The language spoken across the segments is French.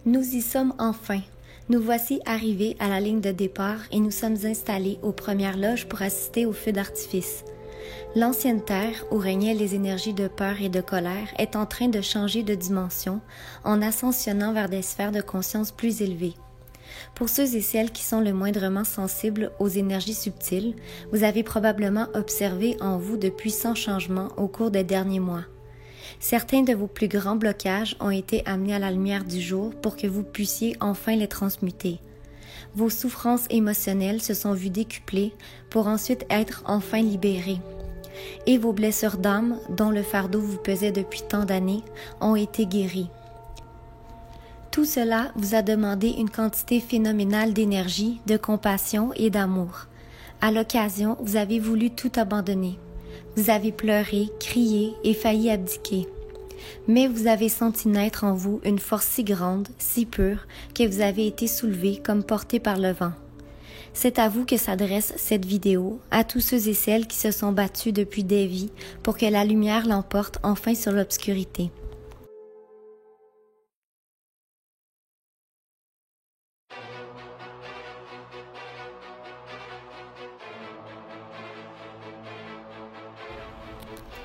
Nous y sommes enfin. Nous voici arrivés à la ligne de départ et nous sommes installés aux premières loges pour assister au feu d'artifice. L'ancienne Terre, où régnaient les énergies de peur et de colère, est en train de changer de dimension en ascensionnant vers des sphères de conscience plus élevées. Pour ceux et celles qui sont le moindrement sensibles aux énergies subtiles, vous avez probablement observé en vous de puissants changements au cours des derniers mois. Certains de vos plus grands blocages ont été amenés à la lumière du jour pour que vous puissiez enfin les transmuter. Vos souffrances émotionnelles se sont vues décuplées pour ensuite être enfin libérées. Et vos blessures d'âme, dont le fardeau vous pesait depuis tant d'années, ont été guéries. Tout cela vous a demandé une quantité phénoménale d'énergie, de compassion et d'amour. À l'occasion, vous avez voulu tout abandonner. Vous avez pleuré, crié et failli abdiquer. Mais vous avez senti naître en vous une force si grande, si pure, que vous avez été soulevé comme porté par le vent. C'est à vous que s'adresse cette vidéo, à tous ceux et celles qui se sont battus depuis des vies pour que la lumière l'emporte enfin sur l'obscurité.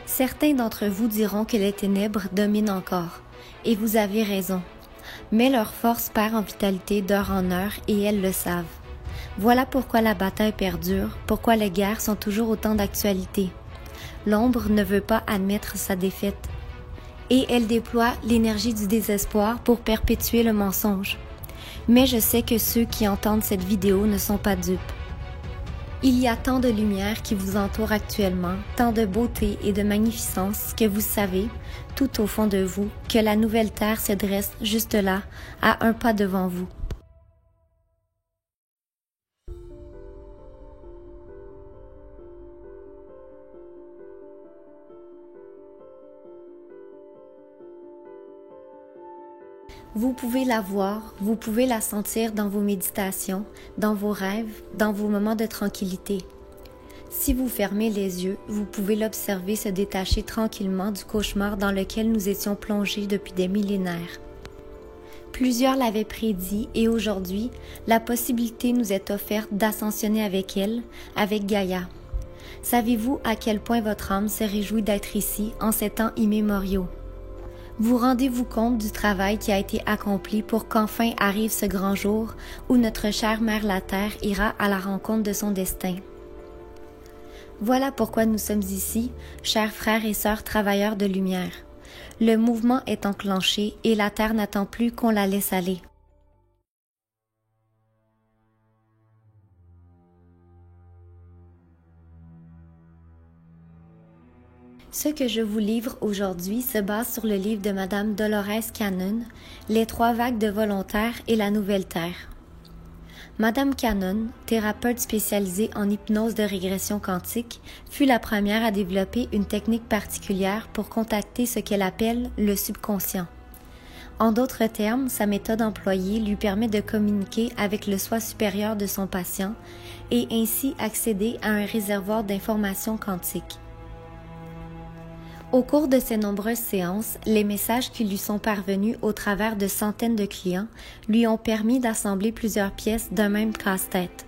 Certains d'entre vous diront que les ténèbres dominent encore, et vous avez raison. Mais leur force perd en vitalité d'heure en heure et elles le savent. Voilà pourquoi la bataille perdure, pourquoi les guerres sont toujours autant d'actualité. L'ombre ne veut pas admettre sa défaite. Et elle déploie l'énergie du désespoir pour perpétuer le mensonge. Mais je sais que ceux qui entendent cette vidéo ne sont pas dupes. Il y a tant de lumière qui vous entoure actuellement, tant de beauté et de magnificence que vous savez, tout au fond de vous, que la nouvelle Terre se dresse juste là, à un pas devant vous. Vous pouvez la voir, vous pouvez la sentir dans vos méditations, dans vos rêves, dans vos moments de tranquillité. Si vous fermez les yeux, vous pouvez l'observer se détacher tranquillement du cauchemar dans lequel nous étions plongés depuis des millénaires. Plusieurs l'avaient prédit et aujourd'hui, la possibilité nous est offerte d'ascensionner avec elle, avec Gaïa. Savez-vous à quel point votre âme se réjouit d'être ici en ces temps immémoriaux? Vous rendez-vous compte du travail qui a été accompli pour qu'enfin arrive ce grand jour où notre chère Mère la Terre ira à la rencontre de son destin? Voilà pourquoi nous sommes ici, chers frères et sœurs travailleurs de lumière. Le mouvement est enclenché et la Terre n'attend plus qu'on la laisse aller. Ce que je vous livre aujourd'hui se base sur le livre de Madame Dolores Cannon, Les 3 vagues de volontaires et la nouvelle Terre. Madame Cannon, thérapeute spécialisée en hypnose de régression quantique, fut la première à développer une technique particulière pour contacter ce qu'elle appelle le subconscient. En d'autres termes, sa méthode employée lui permet de communiquer avec le soi supérieur de son patient et ainsi accéder à un réservoir d'informations quantiques. Au cours de ces nombreuses séances, les messages qui lui sont parvenus au travers de centaines de clients lui ont permis d'assembler plusieurs pièces d'un même casse-tête.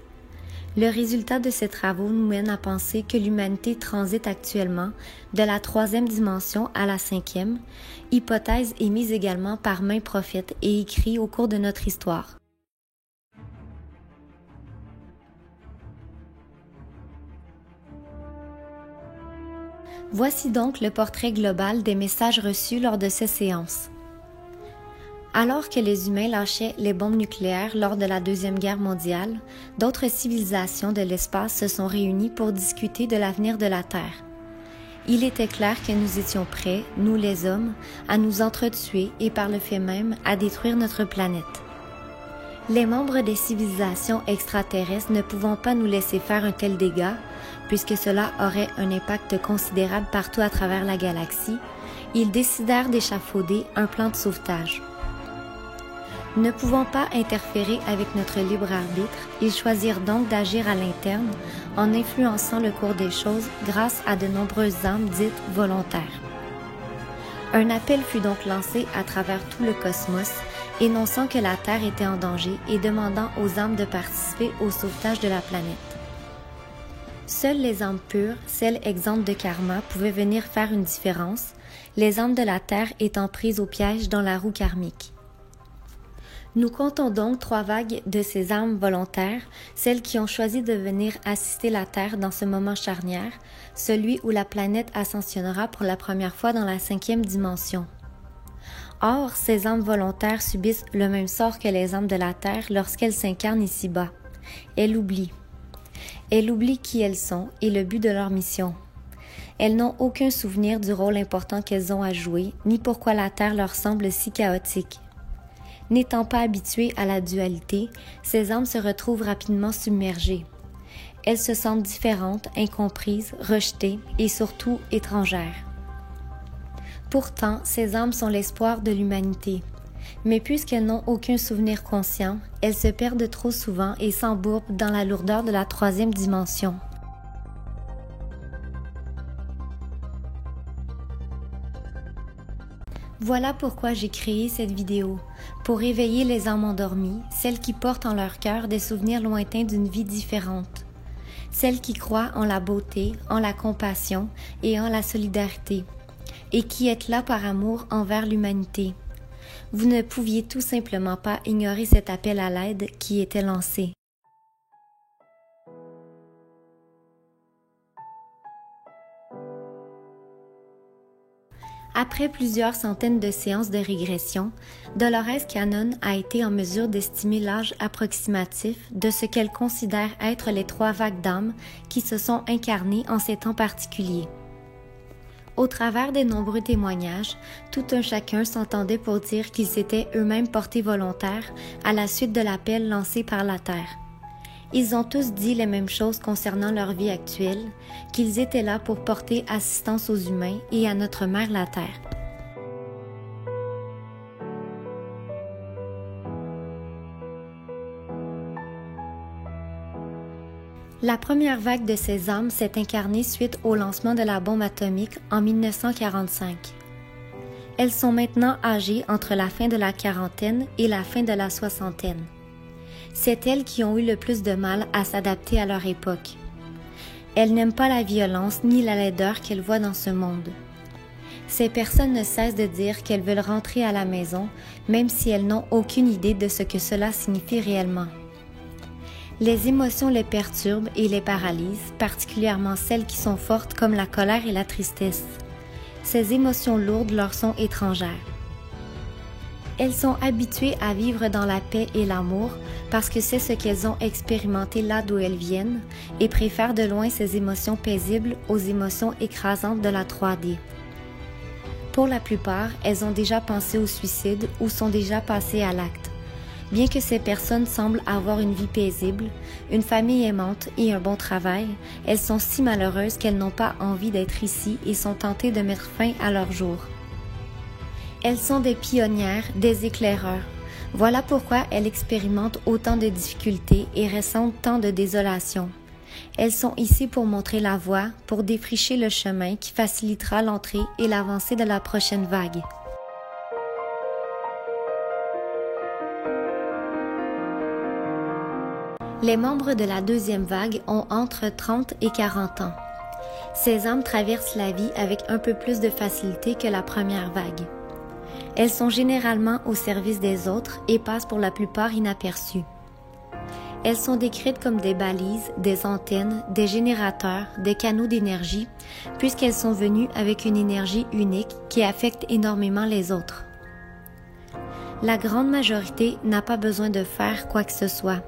Le résultat de ces travaux nous mène à penser que l'humanité transite actuellement de la 3e dimension à la 5e, hypothèse émise également par maints prophètes et écrite au cours de notre histoire. Voici donc le portrait global des messages reçus lors de ces séances. Alors que les humains lâchaient les bombes nucléaires lors de la Deuxième Guerre mondiale, d'autres civilisations de l'espace se sont réunies pour discuter de l'avenir de la Terre. Il était clair que nous étions prêts, nous les hommes, à nous entretuer et par le fait même à détruire notre planète. Les membres des civilisations extraterrestres ne pouvant pas nous laisser faire un tel dégât, puisque cela aurait un impact considérable partout à travers la galaxie, ils décidèrent d'échafauder un plan de sauvetage. Ne pouvant pas interférer avec notre libre arbitre, ils choisirent donc d'agir à l'interne en influençant le cours des choses grâce à de nombreuses âmes dites volontaires. Un appel fut donc lancé à travers tout le cosmos, énonçant que la Terre était en danger et demandant aux âmes de participer au sauvetage de la planète. Seules les âmes pures, celles exemptes de karma, pouvaient venir faire une différence, les âmes de la Terre étant prises au piège dans la roue karmique. Nous comptons donc 3 vagues de ces âmes volontaires, celles qui ont choisi de venir assister la Terre dans ce moment charnière, celui où la planète ascensionnera pour la première fois dans la 5e dimension. Or, ces âmes volontaires subissent le même sort que les âmes de la Terre lorsqu'elles s'incarnent ici-bas. Elles oublient. Elles oublient qui elles sont et le but de leur mission. Elles n'ont aucun souvenir du rôle important qu'elles ont à jouer, ni pourquoi la Terre leur semble si chaotique. N'étant pas habituées à la dualité, ces âmes se retrouvent rapidement submergées. Elles se sentent différentes, incomprises, rejetées et surtout étrangères. Pourtant, ces âmes sont l'espoir de l'humanité. Mais puisqu'elles n'ont aucun souvenir conscient, elles se perdent trop souvent et s'embourbent dans la lourdeur de la 3e dimension. Voilà pourquoi j'ai créé cette vidéo, pour réveiller les âmes endormies, celles qui portent en leur cœur des souvenirs lointains d'une vie différente, celles qui croient en la beauté, en la compassion et en la solidarité, et qui êtes là par amour envers l'humanité. Vous ne pouviez tout simplement pas ignorer cet appel à l'aide qui était lancé. Après plusieurs centaines de séances de régression, Dolores Cannon a été en mesure d'estimer l'âge approximatif de ce qu'elle considère être les 3 vagues d'âmes qui se sont incarnées en ces temps particuliers. Au travers des nombreux témoignages, tout un chacun s'entendait pour dire qu'ils s'étaient eux-mêmes portés volontaires à la suite de l'appel lancé par la Terre. Ils ont tous dit les mêmes choses concernant leur vie actuelle, qu'ils étaient là pour porter assistance aux humains et à notre mère la Terre. La première vague de ces âmes s'est incarnée suite au lancement de la bombe atomique en 1945. Elles sont maintenant âgées entre la fin de la quarantaine et la fin de la soixantaine. C'est elles qui ont eu le plus de mal à s'adapter à leur époque. Elles n'aiment pas la violence ni la laideur qu'elles voient dans ce monde. Ces personnes ne cessent de dire qu'elles veulent rentrer à la maison, même si elles n'ont aucune idée de ce que cela signifie réellement. Les émotions les perturbent et les paralysent, particulièrement celles qui sont fortes comme la colère et la tristesse. Ces émotions lourdes leur sont étrangères. Elles sont habituées à vivre dans la paix et l'amour parce que c'est ce qu'elles ont expérimenté là d'où elles viennent et préfèrent de loin ces émotions paisibles aux émotions écrasantes de la 3D. Pour la plupart, elles ont déjà pensé au suicide ou sont déjà passées à l'acte. Bien que ces personnes semblent avoir une vie paisible, une famille aimante et un bon travail, elles sont si malheureuses qu'elles n'ont pas envie d'être ici et sont tentées de mettre fin à leur jour. Elles sont des pionnières, des éclaireurs. Voilà pourquoi elles expérimentent autant de difficultés et ressentent tant de désolation. Elles sont ici pour montrer la voie, pour défricher le chemin qui facilitera l'entrée et l'avancée de la prochaine vague. Les membres de la deuxième vague ont entre 30 et 40 ans. Ces âmes traversent la vie avec un peu plus de facilité que la première vague. Elles sont généralement au service des autres et passent pour la plupart inaperçues. Elles sont décrites comme des balises, des antennes, des générateurs, des canaux d'énergie, puisqu'elles sont venues avec une énergie unique qui affecte énormément les autres. La grande majorité n'a pas besoin de faire quoi que ce soit.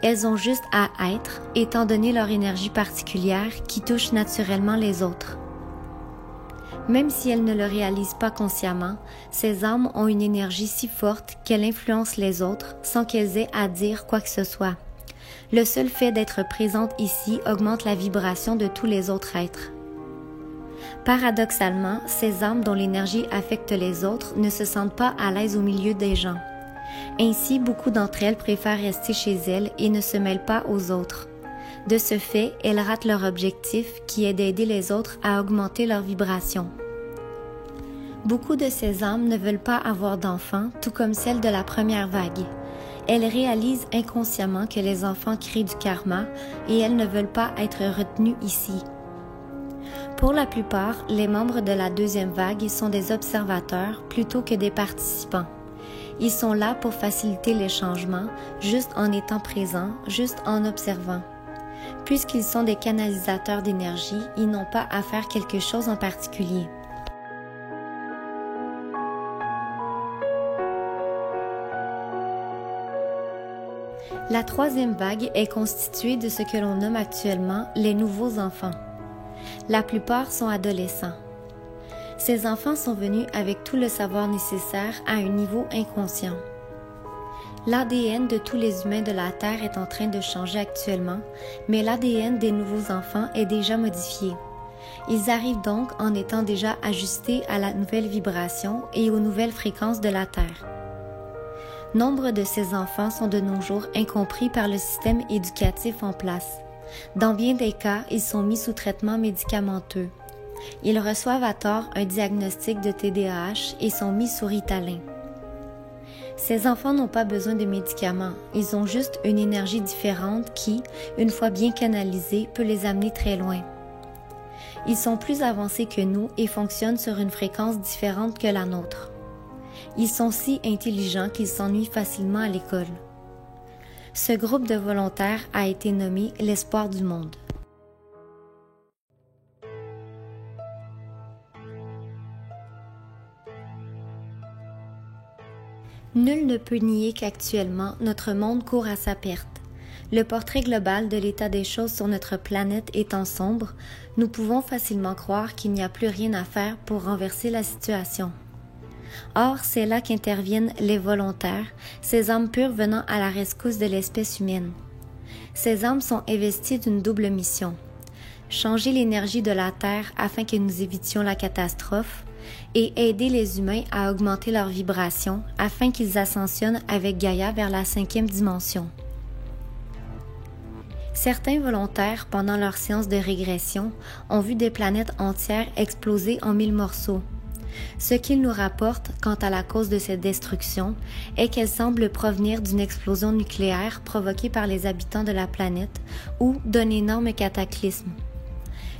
Elles ont juste à être, étant donné leur énergie particulière qui touche naturellement les autres. Même si elles ne le réalisent pas consciemment, ces âmes ont une énergie si forte qu'elles influencent les autres sans qu'elles aient à dire quoi que ce soit. Le seul fait d'être présente ici augmente la vibration de tous les autres êtres. Paradoxalement, ces âmes dont l'énergie affecte les autres ne se sentent pas à l'aise au milieu des gens. Ainsi, beaucoup d'entre elles préfèrent rester chez elles et ne se mêlent pas aux autres. De ce fait, elles ratent leur objectif qui est d'aider les autres à augmenter leur vibration. Beaucoup de ces âmes ne veulent pas avoir d'enfants, tout comme celles de la première vague. Elles réalisent inconsciemment que les enfants créent du karma et elles ne veulent pas être retenues ici. Pour la plupart, les membres de la deuxième vague sont des observateurs plutôt que des participants. Ils sont là pour faciliter les changements, juste en étant présents, juste en observant. Puisqu'ils sont des canalisateurs d'énergie, ils n'ont pas à faire quelque chose en particulier. La troisième vague est constituée de ce que l'on nomme actuellement les nouveaux enfants. La plupart sont adolescents. Ces enfants sont venus avec tout le savoir nécessaire à un niveau inconscient. L'ADN de tous les humains de la Terre est en train de changer actuellement, mais l'ADN des nouveaux enfants est déjà modifié. Ils arrivent donc en étant déjà ajustés à la nouvelle vibration et aux nouvelles fréquences de la Terre. Nombre de ces enfants sont de nos jours incompris par le système éducatif en place. Dans bien des cas, ils sont mis sous traitement médicamenteux. Ils reçoivent à tort un diagnostic de TDAH et sont mis sous Ritalin. Ces enfants n'ont pas besoin de médicaments, ils ont juste une énergie différente qui, une fois bien canalisée, peut les amener très loin. Ils sont plus avancés que nous et fonctionnent sur une fréquence différente que la nôtre. Ils sont si intelligents qu'ils s'ennuient facilement à l'école. Ce groupe de volontaires a été nommé l'espoir du monde. Nul ne peut nier qu'actuellement, notre monde court à sa perte. Le portrait global de l'état des choses sur notre planète étant sombre, nous pouvons facilement croire qu'il n'y a plus rien à faire pour renverser la situation. Or, c'est là qu'interviennent les volontaires, ces âmes pures venant à la rescousse de l'espèce humaine. Ces âmes sont investies d'une double mission. Changer l'énergie de la Terre afin que nous évitions la catastrophe, et aider les humains à augmenter leur vibration afin qu'ils ascensionnent avec Gaïa vers la 5e dimension. Certains volontaires, pendant leur séance de régression, ont vu des planètes entières exploser en 1000 morceaux. Ce qu'ils nous rapportent quant à la cause de cette destruction est qu'elle semble provenir d'une explosion nucléaire provoquée par les habitants de la planète ou d'un énorme cataclysme.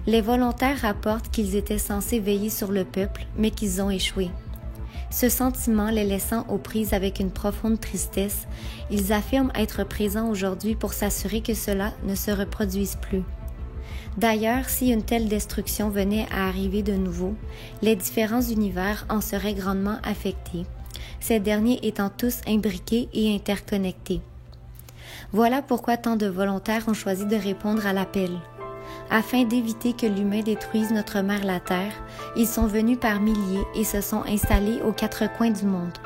Les volontaires rapportent qu'ils étaient censés veiller sur le peuple, mais qu'ils ont échoué. Ce sentiment les laissant aux prises avec une profonde tristesse, ils affirment être présents aujourd'hui pour s'assurer que cela ne se reproduise plus. D'ailleurs, si une telle destruction venait à arriver de nouveau, les différents univers en seraient grandement affectés, ces derniers étant tous imbriqués et interconnectés. Voilà pourquoi tant de volontaires ont choisi de répondre à l'appel. Afin d'éviter que l'humain détruise notre mère la Terre, ils sont venus par milliers et se sont installés aux 4 coins du monde.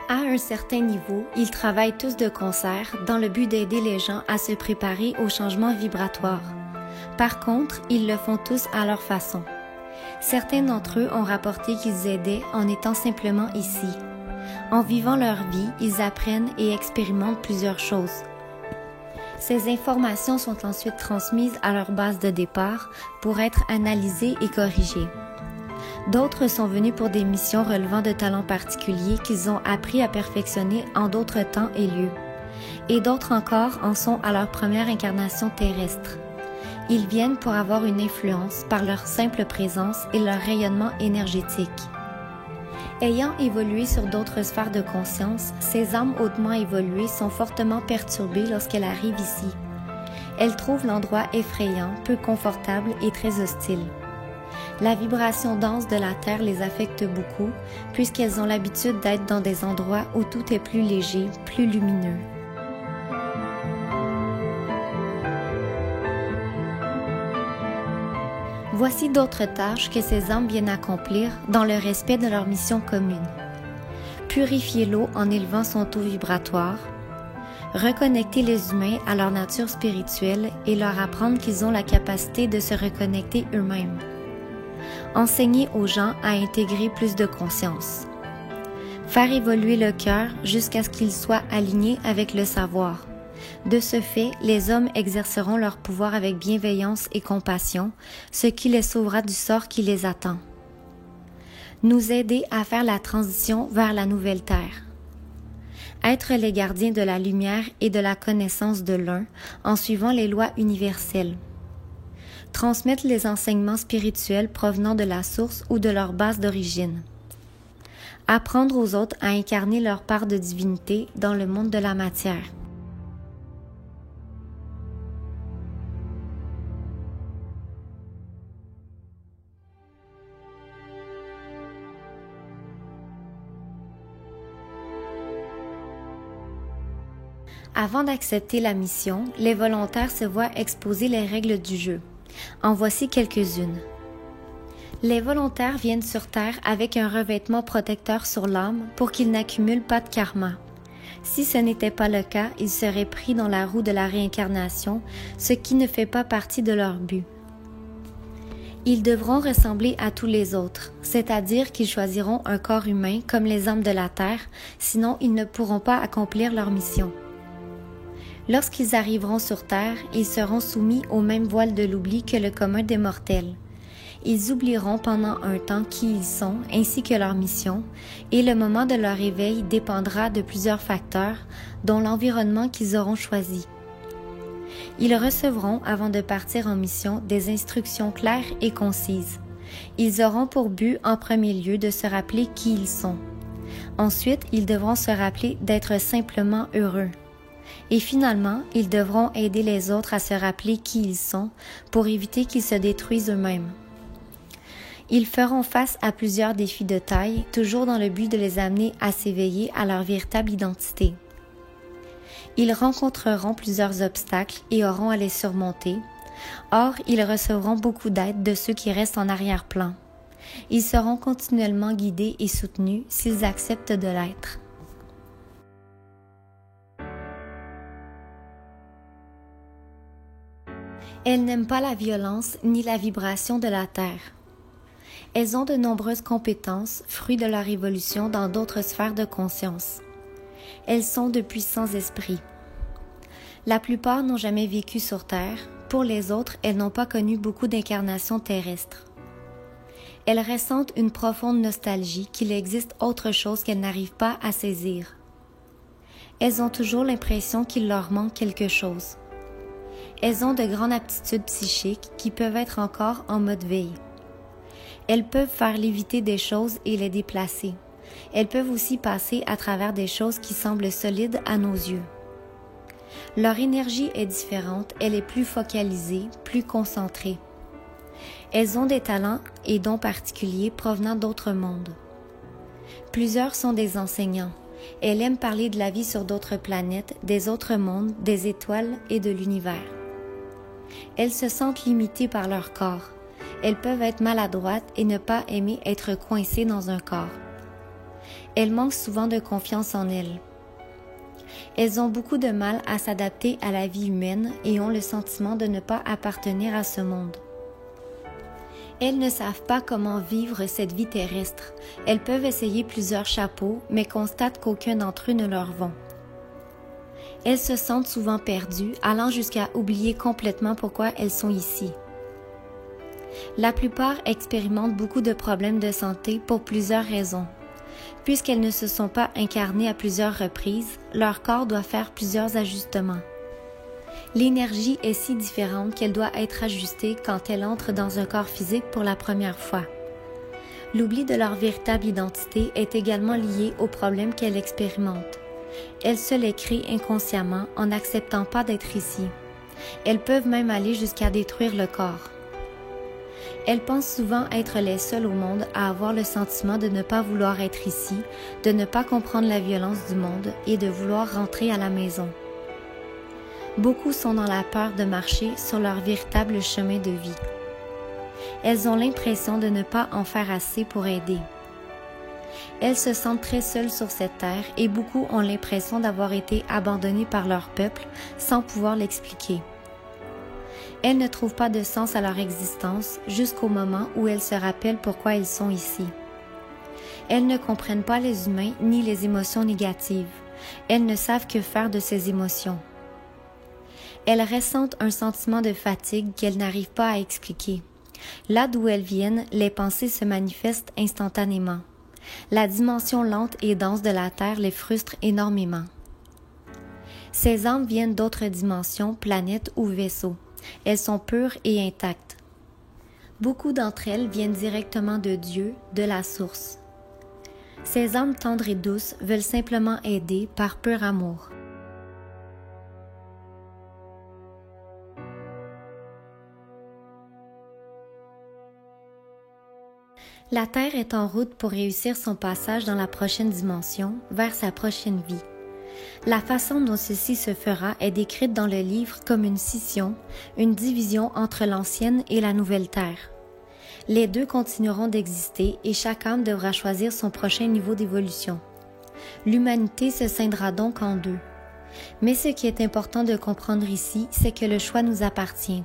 À un certain niveau, ils travaillent tous de concert dans le but d'aider les gens à se préparer au changement vibratoire. Par contre, ils le font tous à leur façon. Certains d'entre eux ont rapporté qu'ils aidaient en étant simplement ici. En vivant leur vie, ils apprennent et expérimentent plusieurs choses. Ces informations sont ensuite transmises à leur base de départ pour être analysées et corrigées. D'autres sont venus pour des missions relevant de talents particuliers qu'ils ont appris à perfectionner en d'autres temps et lieux. et d'autres encore en sont à leur première incarnation terrestre. Ils viennent pour avoir une influence par leur simple présence et leur rayonnement énergétique. Ayant évolué sur d'autres sphères de conscience, ces âmes hautement évoluées sont fortement perturbées lorsqu'elles arrivent ici. Elles trouvent l'endroit effrayant, peu confortable et très hostile. La vibration dense de la Terre les affecte beaucoup, puisqu'elles ont l'habitude d'être dans des endroits où tout est plus léger, plus lumineux. Voici d'autres tâches que ces âmes viennent accomplir dans le respect de leur mission commune. Purifier l'eau en élevant son taux vibratoire, reconnecter les humains à leur nature spirituelle et leur apprendre qu'ils ont la capacité de se reconnecter eux-mêmes. Enseigner aux gens à intégrer plus de conscience. Faire évoluer le cœur jusqu'à ce qu'il soit aligné avec le savoir. De ce fait, les hommes exerceront leur pouvoir avec bienveillance et compassion, ce qui les sauvera du sort qui les attend. Nous aider à faire la transition vers la nouvelle terre. Être les gardiens de la lumière et de la connaissance de l'un en suivant les lois universelles. Transmettre les enseignements spirituels provenant de la source ou de leur base d'origine. Apprendre aux autres à incarner leur part de divinité dans le monde de la matière. Avant d'accepter la mission, les volontaires se voient exposer les règles du jeu. En voici quelques-unes. Les volontaires viennent sur Terre avec un revêtement protecteur sur l'âme pour qu'ils n'accumulent pas de karma. Si ce n'était pas le cas, ils seraient pris dans la roue de la réincarnation, ce qui ne fait pas partie de leur but. Ils devront ressembler à tous les autres, c'est-à-dire qu'ils choisiront un corps humain comme les âmes de la Terre, sinon ils ne pourront pas accomplir leur mission. Lorsqu'ils arriveront sur Terre, ils seront soumis au même voile de l'oubli que le commun des mortels. Ils oublieront pendant un temps qui ils sont ainsi que leur mission, et le moment de leur éveil dépendra de plusieurs facteurs, dont l'environnement qu'ils auront choisi. Ils recevront, avant de partir en mission, des instructions claires et concises. Ils auront pour but, en premier lieu, de se rappeler qui ils sont. Ensuite, ils devront se rappeler d'être simplement heureux. Et finalement, ils devront aider les autres à se rappeler qui ils sont pour éviter qu'ils se détruisent eux-mêmes. Ils feront face à plusieurs défis de taille, toujours dans le but de les amener à s'éveiller à leur véritable identité. Ils rencontreront plusieurs obstacles et auront à les surmonter. Or, ils recevront beaucoup d'aide de ceux qui restent en arrière-plan. Ils seront continuellement guidés et soutenus s'ils acceptent de l'être. Elles n'aiment pas la violence ni la vibration de la terre. Elles ont de nombreuses compétences, fruits de leur évolution dans d'autres sphères de conscience. Elles sont de puissants esprits. La plupart n'ont jamais vécu sur Terre. Pour les autres, elles n'ont pas connu beaucoup d'incarnations terrestres. Elles ressentent une profonde nostalgie qu'il existe autre chose qu'elles n'arrivent pas à saisir. Elles ont toujours l'impression qu'il leur manque quelque chose. Elles ont de grandes aptitudes psychiques qui peuvent être encore en mode veille. Elles peuvent faire léviter des choses et les déplacer. Elles peuvent aussi passer à travers des choses qui semblent solides à nos yeux. Leur énergie est différente, elle est plus focalisée, plus concentrée. Elles ont des talents et dons particuliers provenant d'autres mondes. Plusieurs sont des enseignants. Elles aiment parler de la vie sur d'autres planètes, des autres mondes, des étoiles et de l'univers. Elles se sentent limitées par leur corps. Elles peuvent être maladroites et ne pas aimer être coincées dans un corps. Elles manquent souvent de confiance en elles. Elles ont beaucoup de mal à s'adapter à la vie humaine et ont le sentiment de ne pas appartenir à ce monde. Elles ne savent pas comment vivre cette vie terrestre. Elles peuvent essayer plusieurs chapeaux, mais constatent qu'aucun d'entre eux ne leur vont. Elles se sentent souvent perdues, allant jusqu'à oublier complètement pourquoi elles sont ici. La plupart expérimentent beaucoup de problèmes de santé pour plusieurs raisons. Puisqu'elles ne se sont pas incarnées à plusieurs reprises, leur corps doit faire plusieurs ajustements. L'énergie est si différente qu'elle doit être ajustée quand elle entre dans un corps physique pour la première fois. L'oubli de leur véritable identité est également lié aux problèmes qu'elles expérimentent. Elles se les créent inconsciemment en n'acceptant pas d'être ici. Elles peuvent même aller jusqu'à détruire le corps. Elles pensent souvent être les seules au monde à avoir le sentiment de ne pas vouloir être ici, de ne pas comprendre la violence du monde et de vouloir rentrer à la maison. Beaucoup sont dans la peur de marcher sur leur véritable chemin de vie. Elles ont l'impression de ne pas en faire assez pour aider. Elles se sentent très seules sur cette terre et beaucoup ont l'impression d'avoir été abandonnées par leur peuple sans pouvoir l'expliquer. Elles ne trouvent pas de sens à leur existence jusqu'au moment où elles se rappellent pourquoi elles sont ici. Elles ne comprennent pas les humains ni les émotions négatives. Elles ne savent que faire de ces émotions. Elles ressentent un sentiment de fatigue qu'elles n'arrivent pas à expliquer. Là d'où elles viennent, les pensées se manifestent instantanément. La dimension lente et dense de la Terre les frustre énormément. Ces âmes viennent d'autres dimensions, planètes ou vaisseaux. Elles sont pures et intactes. Beaucoup d'entre elles viennent directement de Dieu, de la source. Ces âmes tendres et douces veulent simplement aider par pur amour. La Terre est en route pour réussir son passage dans la prochaine dimension, vers sa prochaine vie. La façon dont ceci se fera est décrite dans le livre comme une scission, une division entre l'ancienne et la nouvelle Terre. Les deux continueront d'exister et chaque âme devra choisir son prochain niveau d'évolution. L'humanité se scindra donc en deux. Mais ce qui est important de comprendre ici, c'est que le choix nous appartient.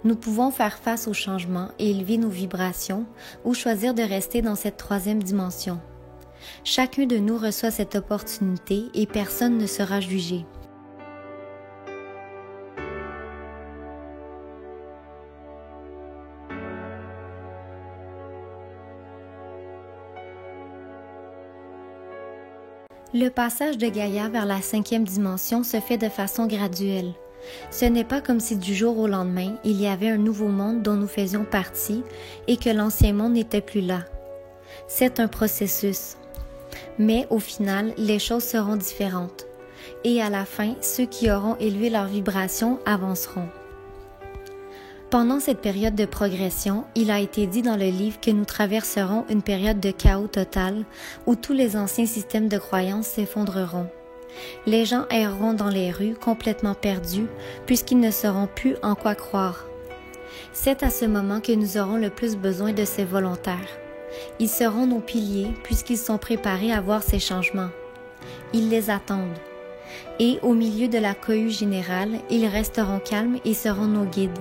Nous pouvons faire face au changement et élever nos vibrations ou choisir de rester dans cette troisième dimension. Chacun de nous reçoit cette opportunité et personne ne sera jugé. Le passage de Gaïa vers la cinquième dimension se fait de façon graduelle. Ce n'est pas comme si du jour au lendemain, il y avait un nouveau monde dont nous faisions partie et que l'ancien monde n'était plus là. C'est un processus. Mais au final, les choses seront différentes. Et à la fin, ceux qui auront élevé leur vibration avanceront. Pendant cette période de progression, il a été dit dans le livre que nous traverserons une période de chaos total où tous les anciens systèmes de croyances s'effondreront. Les gens erreront dans les rues complètement perdus puisqu'ils ne sauront plus en quoi croire. C'est à ce moment que nous aurons le plus besoin de ces volontaires. Ils seront nos piliers puisqu'ils sont préparés à voir ces changements. Ils les attendent. Et au milieu de la cohue générale, ils resteront calmes et seront nos guides.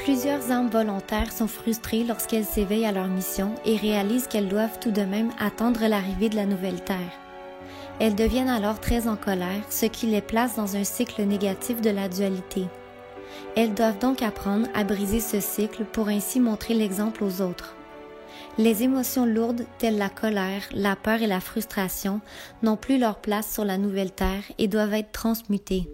Plusieurs âmes volontaires sont frustrées lorsqu'elles s'éveillent à leur mission et réalisent qu'elles doivent tout de même attendre l'arrivée de la nouvelle Terre. Elles deviennent alors très en colère, ce qui les place dans un cycle négatif de la dualité. Elles doivent donc apprendre à briser ce cycle pour ainsi montrer l'exemple aux autres. Les émotions lourdes telles la colère, la peur et la frustration n'ont plus leur place sur la nouvelle Terre et doivent être transmutées.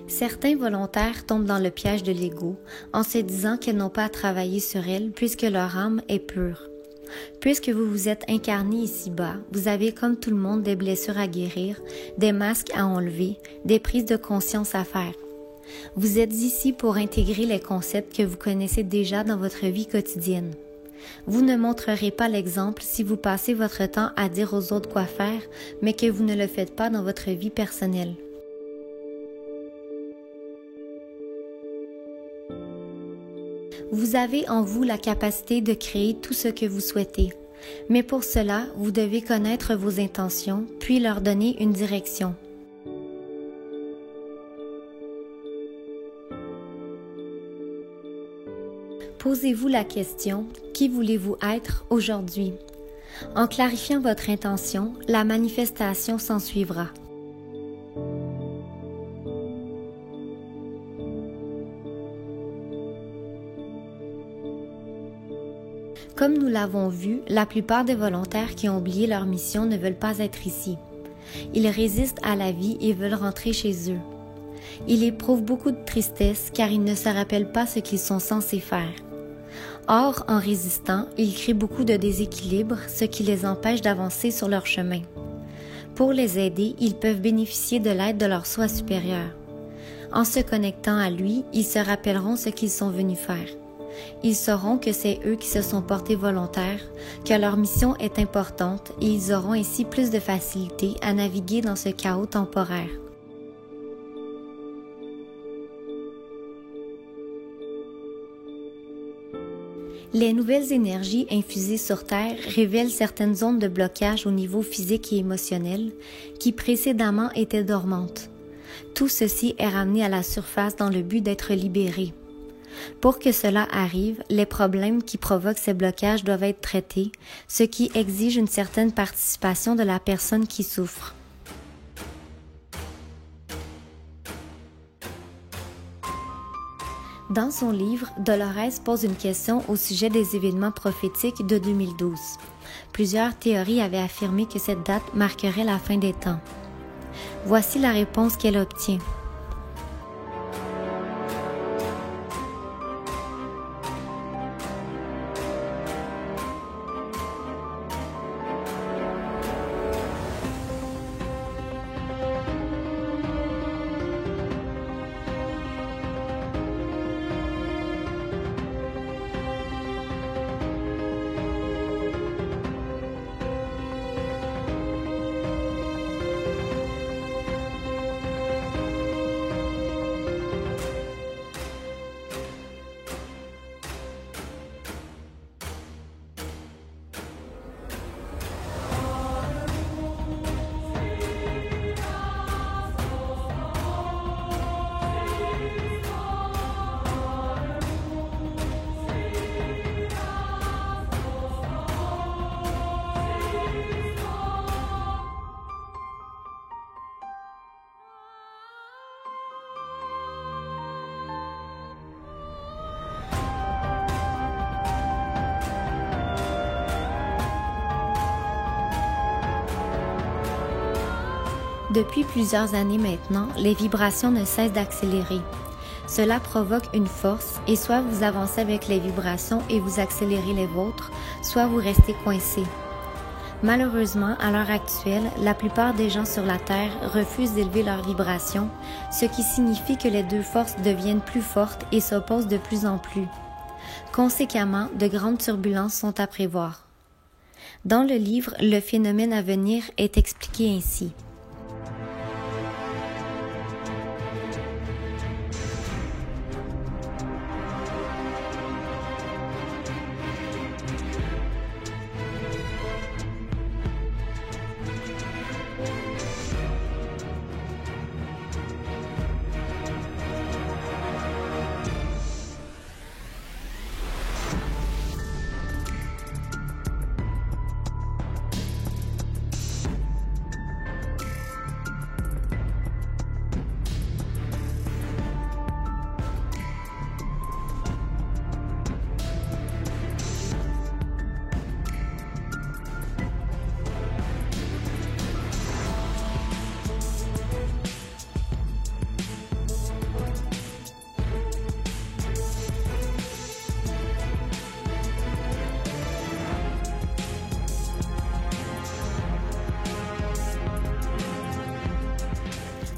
Certains volontaires tombent dans le piège de l'ego en se disant qu'elles n'ont pas à travailler sur elles puisque leur âme est pure. Puisque vous vous êtes incarné ici-bas, vous avez comme tout le monde des blessures à guérir, des masques à enlever, des prises de conscience à faire. Vous êtes ici pour intégrer les concepts que vous connaissez déjà dans votre vie quotidienne. Vous ne montrerez pas l'exemple si vous passez votre temps à dire aux autres quoi faire, mais que vous ne le faites pas dans votre vie personnelle. Vous avez en vous la capacité de créer tout ce que vous souhaitez. Mais pour cela, vous devez connaître vos intentions, puis leur donner une direction. Posez-vous la question « Qui voulez-vous être aujourd'hui ?» En clarifiant votre intention, la manifestation s'ensuivra. Comme nous l'avons vu, la plupart des volontaires qui ont oublié leur mission ne veulent pas être ici. Ils résistent à la vie et veulent rentrer chez eux. Ils éprouvent beaucoup de tristesse car ils ne se rappellent pas ce qu'ils sont censés faire. Or, en résistant, ils créent beaucoup de déséquilibre, ce qui les empêche d'avancer sur leur chemin. Pour les aider, ils peuvent bénéficier de l'aide de leur soi supérieur. En se connectant à lui, ils se rappelleront ce qu'ils sont venus faire. Ils sauront que c'est eux qui se sont portés volontaires, que leur mission est importante et ils auront ainsi plus de facilité à naviguer dans ce chaos temporaire. Les nouvelles énergies infusées sur Terre révèlent certaines zones de blocage au niveau physique et émotionnel qui précédemment étaient dormantes. Tout ceci est ramené à la surface dans le but d'être libéré. Pour que cela arrive, les problèmes qui provoquent ces blocages doivent être traités, ce qui exige une certaine participation de la personne qui souffre. Dans son livre, Dolores pose une question au sujet des événements prophétiques de 2012. Plusieurs théories avaient affirmé que cette date marquerait la fin des temps. Voici la réponse qu'elle obtient. Depuis plusieurs années maintenant, les vibrations ne cessent d'accélérer. Cela provoque une force et soit vous avancez avec les vibrations et vous accélérez les vôtres, soit vous restez coincé. Malheureusement, à l'heure actuelle, la plupart des gens sur la Terre refusent d'élever leurs vibrations, ce qui signifie que les deux forces deviennent plus fortes et s'opposent de plus en plus. Conséquemment, de grandes turbulences sont à prévoir. Dans le livre, le phénomène à venir est expliqué ainsi.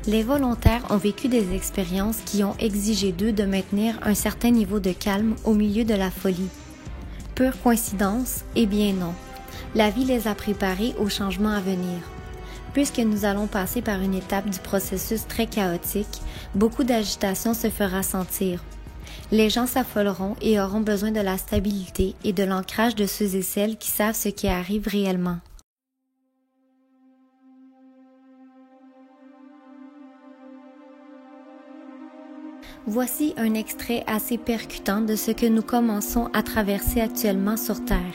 Les volontaires ont vécu des expériences qui ont exigé d'eux de maintenir un certain niveau de calme au milieu de la folie. Pure coïncidence? Eh bien non. La vie les a préparés aux changements à venir. Puisque nous allons passer par une étape du processus très chaotique, beaucoup d'agitation se fera sentir. Les gens s'affoleront et auront besoin de la stabilité et de l'ancrage de ceux et celles qui savent ce qui arrive réellement. Voici un extrait assez percutant de ce que nous commençons à traverser actuellement sur Terre.